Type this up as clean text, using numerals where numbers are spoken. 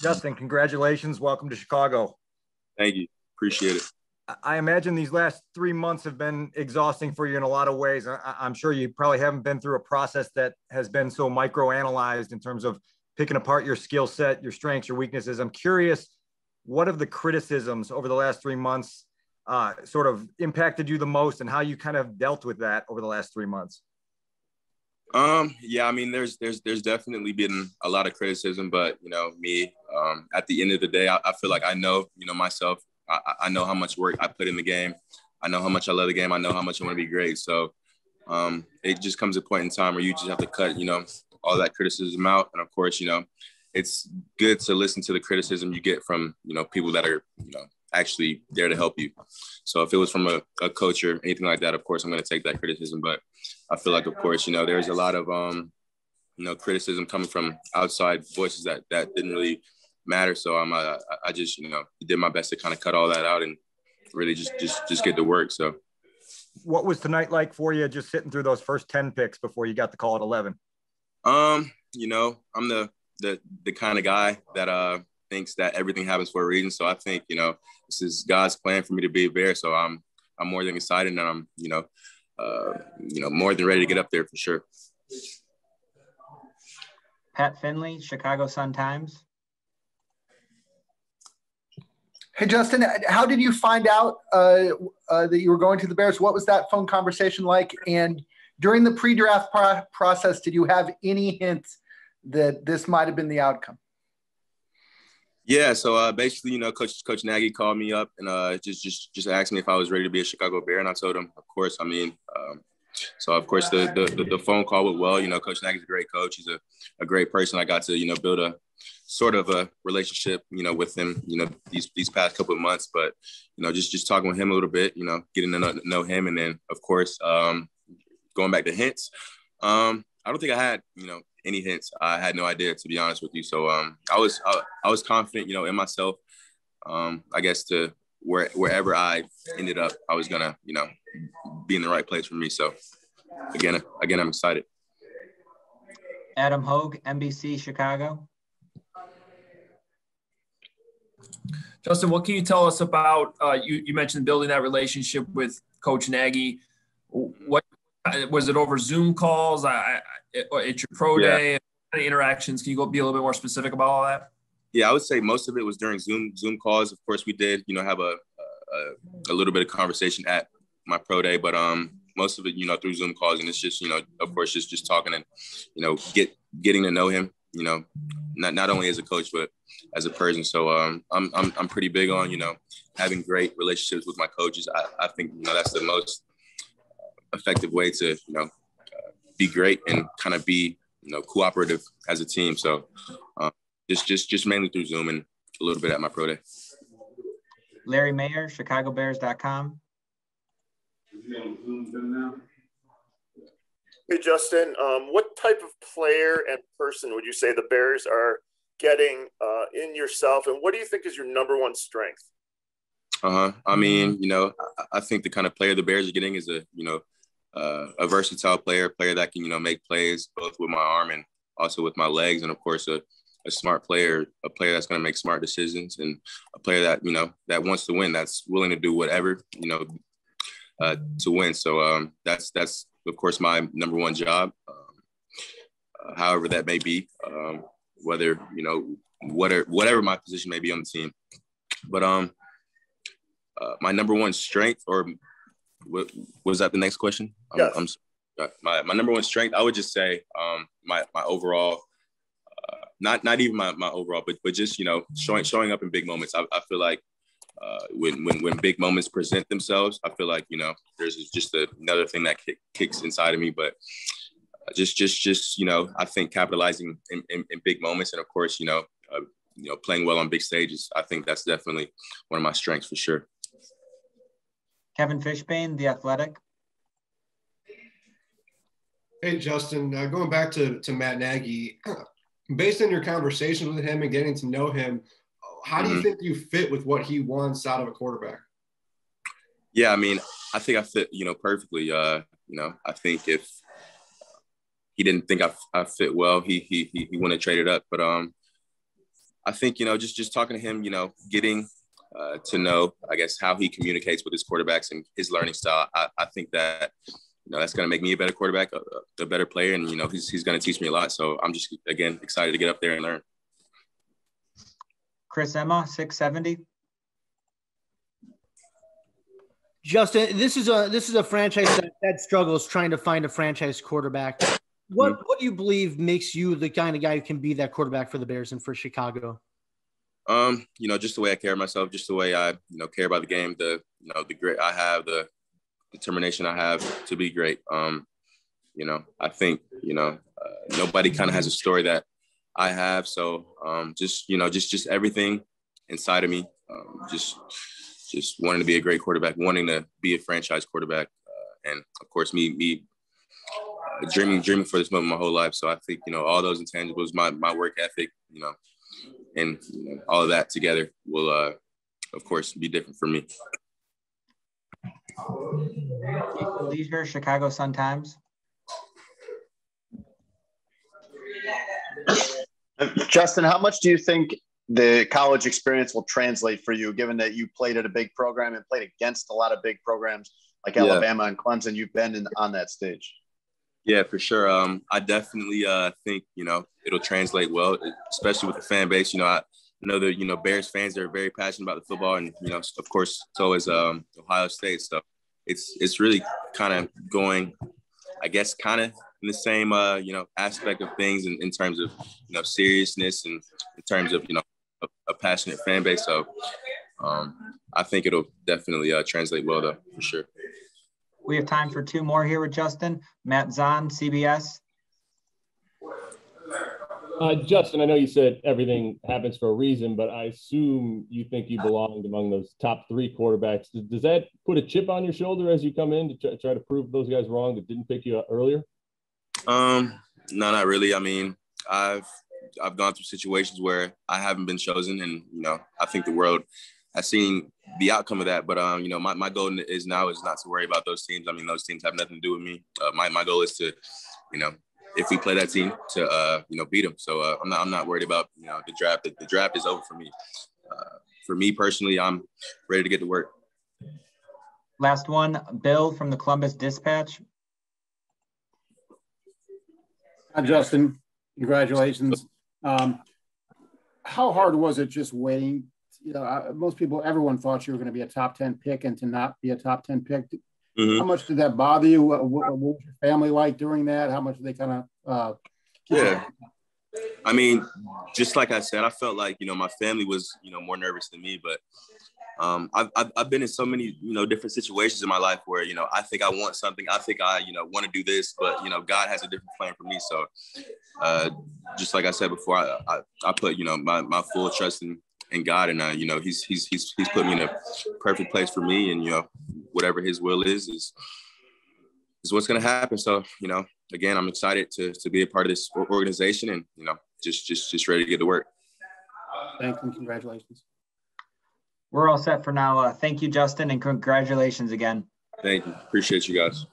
Justin, congratulations. Welcome to Chicago. Thank you. Appreciate it. I imagine these last 3 months have been exhausting for you in a lot of ways. I'm sure you probably haven't been through a process that has been so micro-analyzed in terms of picking apart your skill set, your strengths, your weaknesses. I'm curious, what of the criticisms over the last 3 months sort of impacted you the most, and how you kind of dealt with that over the last 3 months? Yeah, I mean, there's definitely been a lot of criticism, but me, at the end of the day, I feel like I know, myself. I know how much work I put in the game. I know how much I love the game. I know how much I want to be great. So it just comes a point in time where you just have to cut, all that criticism out. And of course, it's good to listen to the criticism you get from, people that are, actually there to help you. So if it was from a coach or anything like that, of course, I'm going to take that criticism. But I feel like, of course, there's a lot of, criticism coming from outside voices that didn't really matter. So I just, did my best to kind of cut all that out and really just get to work. So what was tonight like for you, just sitting through those first 10 picks before you got the call at 11? I'm the kind of guy that thinks that everything happens for a reason. So I think, this is God's plan for me to be a Bear. So I'm more than excited, and I'm, more than ready to get up there for sure. Pat Finley, Chicago Sun-Times. Hey, Justin, how did you find out that you were going to the Bears? What was that phone conversation like? And during the pre-draft process, did you have any hints that this might have been the outcome? Yeah, so basically, Coach Nagy called me up and just asked me if I was ready to be a Chicago Bear, and I told him, of course. I mean, so of course the phone call went well. Coach Nagy's a great coach. He's a great person. I got to build a sort of a relationship with him these past couple of months. But just talking with him a little bit, getting to know him, and then of course going back to hints. I don't think I had any hints. I had no idea, to be honest with you. So I was confident in myself. I guess to wherever I ended up, I was gonna be in the right place for me. So again, I'm excited. Adam Hogue, NBC Chicago. Justin, what can you tell us about, you mentioned building that relationship with Coach Nagy. What was it, over Zoom calls? It's your pro day, any interactions? Can you be a little bit more specific about all that? Yeah, I would say most of it was during Zoom calls. Of course, we did, have a little bit of conversation at my pro day, but most of it, through Zoom calls, and it's just, of course, just talking and, getting to know him, not only as a coach, but as a person. So I'm pretty big on, having great relationships with my coaches. I think, that's the most effective way to, be great and kind of be, cooperative as a team. So just mainly through Zoom and a little bit at my pro day. Larry Mayer, ChicagoBears.com. Hey, Justin, what type of player and person would you say the Bears are getting in yourself, and what do you think is your number one strength? I mean, I think the kind of player the Bears are getting is a versatile player that can, make plays both with my arm and also with my legs, and of course a smart player, a player that's going to make smart decisions, and a player that, that wants to win, that's willing to do whatever, to win. So that's of course my number one job, however that may be, whether, whatever my position may be on the team. But my number one strength, or was that the next question? Yes. My number one strength, I would just say my overall, not even my overall, but just, showing up in big moments. I feel like when big moments present themselves, I feel like, there's just another thing that kicks inside of me. But just I think capitalizing in big moments, and of course, playing well on big stages, I think that's definitely one of my strengths for sure. Kevin Fishbane, The Athletic. Hey, Justin, going back to Matt Nagy, based on your conversations with him and getting to know him, how do you think you fit with what he wants out of a quarterback? Yeah, I mean, I think I fit, perfectly. I think if he didn't think I fit well, he wouldn't have traded up. But I think, just talking to him, getting to know, I guess, how he communicates with his quarterbacks and his learning style. I think that, that's going to make me a better quarterback, a better player. And, he's going to teach me a lot. So I'm just, again, excited to get up there and learn. Chris Emma, 670. Justin, this is a franchise that struggles trying to find a franchise quarterback. What do you believe makes you the kind of guy who can be that quarterback for the Bears and for Chicago? Just the way I carry myself, just the way I, care about the game, the grit I have, the determination I have to be great. I think, nobody kind of has a story that I have. So just everything inside of me, just wanting to be a great quarterback, wanting to be a franchise quarterback. And of course, me dreaming for this moment my whole life. So I think, all those intangibles, my work ethic, and all of that together will, of course, be different for me. Leisure, Chicago Sun-Times. Justin, how much do you think the college experience will translate for you, given that you played at a big program and played against a lot of big programs like Alabama and Clemson? You've been on that stage. Yeah, for sure. I definitely think, it'll translate well, especially with the fan base. I know that, Bears fans are very passionate about the football, and, of course, so is Ohio State. So it's really kind of going, I guess, kind of in the same, aspect of things in terms of, seriousness and in terms of, a passionate fan base. So I think it'll definitely translate well, though, for sure. We have time for two more here with Justin. Matt Zahn, CBS. Justin, I know you said everything happens for a reason, but I assume you think you belonged among those top 3 quarterbacks. Does that put a chip on your shoulder as you come in to try to prove those guys wrong that didn't pick you up earlier? No, not really. I mean, I've gone through situations where I haven't been chosen, and, I think the world has seen the outcome of that. But, my goal is not to worry about those teams. I mean, those teams have nothing to do with me. My goal is to, if we play that team, to, beat them. So I'm not worried about, the draft. The draft is over for me. For me personally, I'm ready to get to work. Last one, Bill from the Columbus Dispatch. Hi, Justin. Congratulations. How hard was it just waiting? Everyone thought you were going to be a top 10 pick, and to not be a top 10 pick. Mm-hmm. How much did that bother you? What was your family like during that? How much did they kind of yeah. I mean, just like I said, I felt like, my family was, more nervous than me, but I've been in so many, different situations in my life where, I think I want something. I think I, want to do this, but, God has a different plan for me. So just like I said before, I put, my full trust in God, and, he's put me in a perfect place for me, and, whatever his will is what's going to happen. So, again, I'm excited to be a part of this organization, and, just ready to get to work. Thanks, and congratulations. We're all set for now. Thank you, Justin, and congratulations again. Thank you. Appreciate you guys.